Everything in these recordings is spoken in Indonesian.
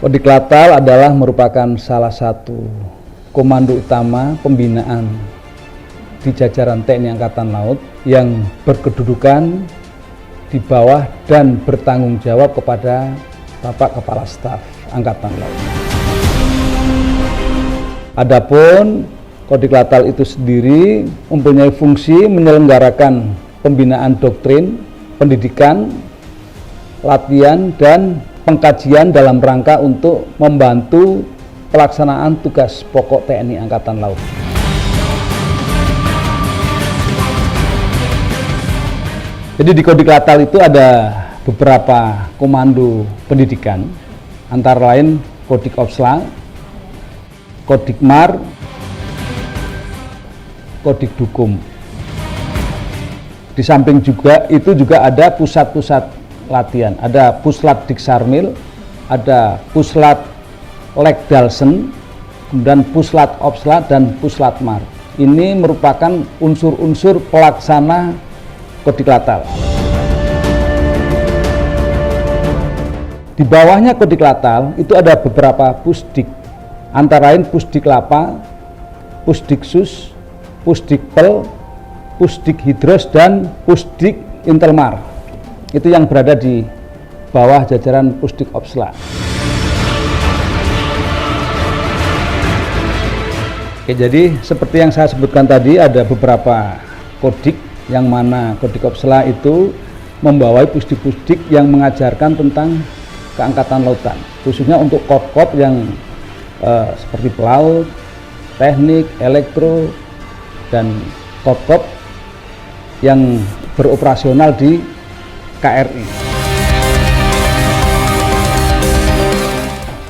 Kodiklatal adalah merupakan salah satu komando utama pembinaan di jajaran TNI Angkatan Laut yang berkedudukan di bawah dan bertanggung jawab kepada Bapak Kepala Staf Angkatan Laut. Adapun Kodiklatal itu sendiri mempunyai fungsi menyelenggarakan pembinaan doktrin, pendidikan, latihan, dan pengkajian dalam rangka untuk membantu pelaksanaan tugas pokok TNI Angkatan Laut. Jadi di Kodiklatal itu ada beberapa komando pendidikan, antara lain Kodikopsla, Kodikmar, Kodikdukum. Di samping itu juga ada pusat-pusat latihan, ada Puslat Diksarmil, ada Puslat Lekdalsen, kemudian Puslat Opsla dan Puslatmar. Ini merupakan unsur-unsur pelaksana Kodiklatal. Di bawahnya Kodiklatal itu ada beberapa pusdik, antara lain Pusdiklapa, Pusdiksus, Pusdikpel, Pusdik Hidros, dan Pusdik Intelmar. Itu yang berada di bawah jajaran Pusdik Opsla. Oke, jadi seperti yang saya sebutkan tadi, ada beberapa kodik, yang mana Kodik Opsla itu membawai pusdik-pusdik yang mengajarkan tentang keangkatan lautan, khususnya untuk kop-kop yang seperti pelaut, teknik, elektro, dan kop-kop yang beroperasional di KRI.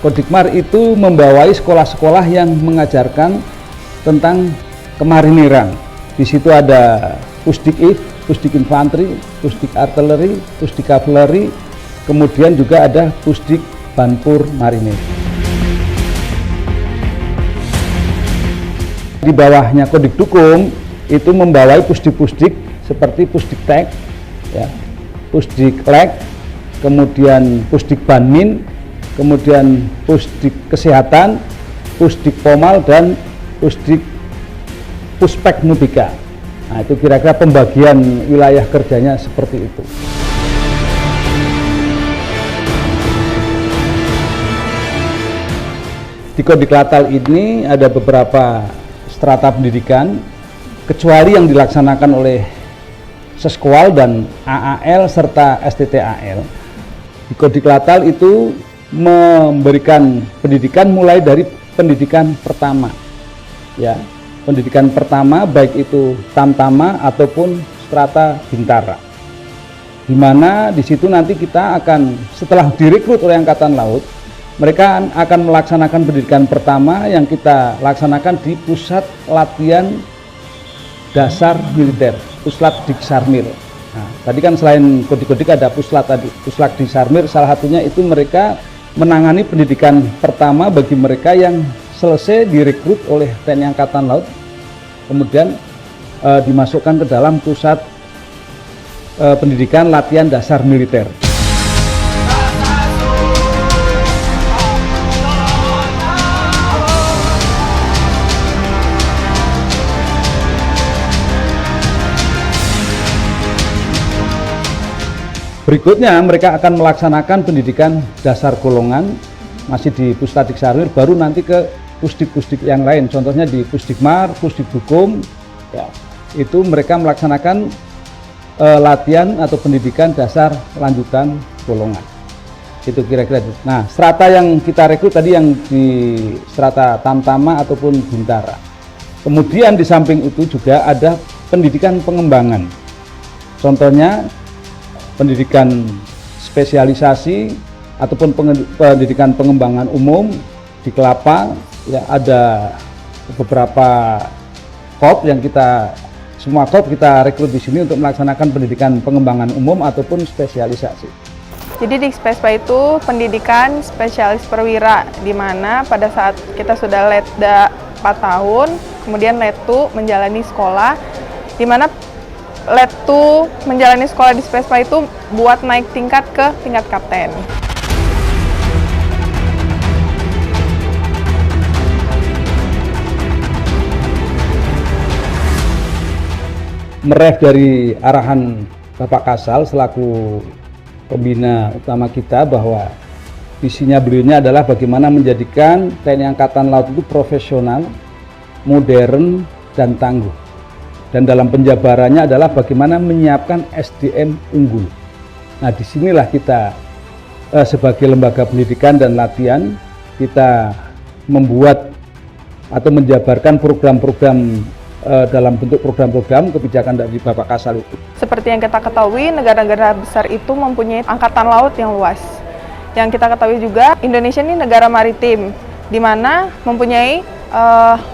Kodikmar itu membawai sekolah-sekolah yang mengajarkan tentang kemariniran. Di situ ada Pusdik IV, Pusdik Infanteri, Pusdik Artileri, Pusdik Kavaleri, kemudian juga ada Pusdik Banpur Marinir. Di bawahnya Kodikdukum itu membawai pusdik-pusdik seperti Pusdik Tek, ya, Pusdik Lek, kemudian Pusdik Banmin, kemudian Pusdik Kesehatan, Pusdik Pomal, dan Pusdik Puspek Mubika. Nah, itu kira-kira pembagian wilayah kerjanya seperti itu. Di Kodiklatal ini ada beberapa strata pendidikan, kecuali yang dilaksanakan oleh Seskwal dan AAL serta STTAL. Di Kodiklatal itu memberikan pendidikan mulai dari pendidikan pertama, ya, pendidikan pertama baik itu Tamtama ataupun strata Bintara, di mana di situ nanti kita akan, setelah direkrut oleh Angkatan Laut, mereka akan melaksanakan pendidikan pertama yang kita laksanakan di Pusat Latihan Dasar Militer, Puslat Diksarmil. Nah, tadi kan selain kodik-kodik ada Puslat tadi, Puslat Diksarmil, salah satunya itu mereka menangani pendidikan pertama bagi mereka yang selesai direkrut oleh TNI Angkatan Laut, kemudian dimasukkan ke dalam Pusat Pendidikan Latihan Dasar Militer. Berikutnya mereka akan melaksanakan pendidikan dasar golongan, masih di Pusat Diksarmil, baru nanti ke pusdik-pusdik yang lain, contohnya di Pusdikmar, Pusdikdukum, ya, itu mereka melaksanakan latihan atau pendidikan dasar lanjutan golongan. Itu kira-kira. Nah, strata yang kita rekrut tadi yang di strata Tamtama ataupun Bintara. Kemudian di samping itu juga ada pendidikan pengembangan. Contohnya pendidikan spesialisasi ataupun pendidikan pengembangan umum di Kelapa, ya, ada beberapa kop yang semua kop kita rekrut di sini untuk melaksanakan pendidikan pengembangan umum ataupun spesialisasi. Jadi di Spespa itu pendidikan spesialis perwira, di mana pada saat kita sudah letda 4 tahun, kemudian letu menjalani sekolah, di mana letu menjalani sekolah di Spespa itu buat naik tingkat ke tingkat kapten. meref dari arahan Bapak Kasal selaku pembina utama kita, bahwa visinya beliaunya adalah bagaimana menjadikan TNI Angkatan Laut itu profesional, modern, dan tangguh. Dan dalam penjabarannya adalah bagaimana menyiapkan SDM unggul. Nah, disinilah kita sebagai lembaga pendidikan dan latihan, kita membuat atau menjabarkan program-program dalam bentuk program-program kebijakan dari Bapak Kasal itu. Seperti yang kita ketahui, negara-negara besar itu mempunyai angkatan laut yang luas. Yang kita ketahui juga, Indonesia ini negara maritim, di mana mempunyai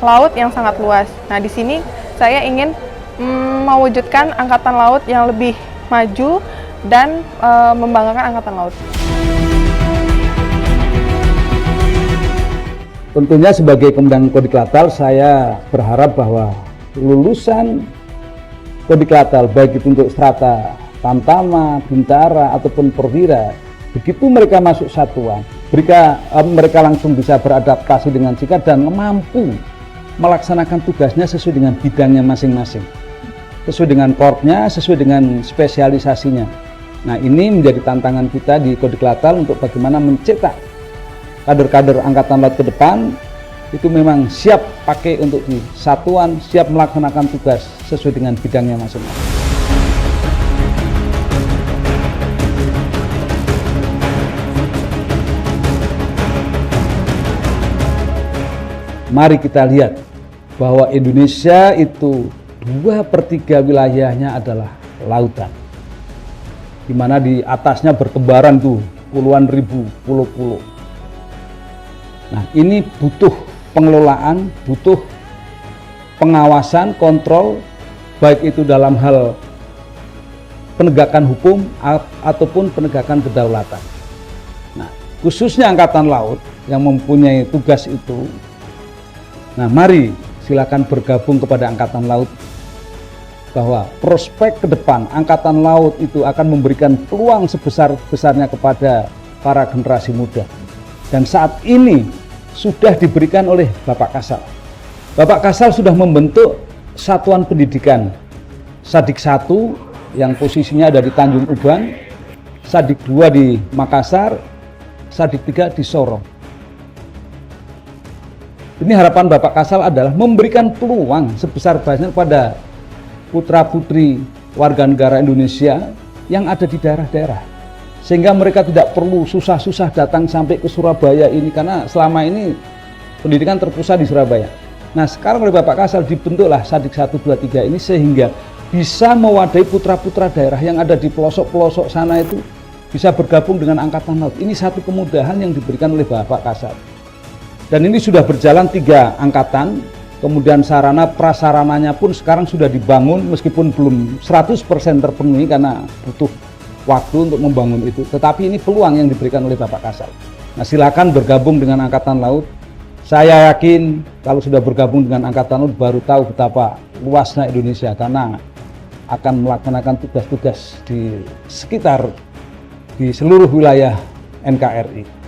laut yang sangat luas. Nah, di sini saya ingin mewujudkan angkatan laut yang lebih maju dan membanggakan angkatan laut. Tentunya sebagai Komandan Kodiklatal, saya berharap bahwa lulusan Kodiklatal, baik itu untuk strata Tamtama, Bintara, ataupun Perwira, begitu mereka masuk satuan, mereka langsung bisa beradaptasi dengan singkat dan mampu melaksanakan tugasnya sesuai dengan bidangnya masing-masing, sesuai dengan korpsnya, sesuai dengan spesialisasinya. Nah, ini menjadi tantangan kita di Kodiklatal untuk bagaimana mencetak kader-kader Angkatan Laut ke depan itu memang siap pakai untuk di satuan, siap melaksanakan tugas sesuai dengan bidangnya masing-masing. Mari kita lihat bahwa Indonesia itu 2/3 wilayahnya adalah lautan, di mana di atasnya bertebaran tuh puluhan ribu pulau-pulau. Nah, ini butuh pengelolaan, butuh pengawasan, kontrol, baik itu dalam hal penegakan hukum ataupun penegakan kedaulatan. Nah, khususnya Angkatan Laut yang mempunyai tugas itu. Nah, mari silakan bergabung kepada Angkatan Laut, bahwa prospek ke depan Angkatan Laut itu akan memberikan peluang sebesar-besarnya kepada para generasi muda. Dan saat ini sudah diberikan oleh Bapak Kasal. Bapak Kasal sudah membentuk satuan pendidikan Sadik 1 yang posisinya ada di Tanjung Uban, Sadik 2 di Makassar, Sadik 3 di Sorong. Ini harapan Bapak Kasal adalah memberikan peluang sebesar-besarnya pada putra-putri warga negara Indonesia yang ada di daerah-daerah, sehingga mereka tidak perlu susah-susah datang sampai ke Surabaya ini, karena selama ini pendidikan terpusat di Surabaya. Nah, sekarang oleh Bapak Kasal dibentuklah Sadik 1, 2, 3 ini, sehingga bisa mewadahi putra-putra daerah yang ada di pelosok-pelosok sana itu bisa bergabung dengan Angkatan Laut. Ini satu kemudahan yang diberikan oleh Bapak Kasal. Dan ini sudah berjalan 3 angkatan, kemudian sarana prasarananya pun sekarang sudah dibangun, meskipun belum 100% terpenuhi karena butuh waktu untuk membangun itu, tetapi ini peluang yang diberikan oleh Bapak Kasal. Nah, silakan bergabung dengan Angkatan Laut. Saya yakin kalau sudah bergabung dengan Angkatan Laut baru tahu betapa luasnya Indonesia, karena akan melaksanakan tugas-tugas di sekitar, di seluruh wilayah NKRI.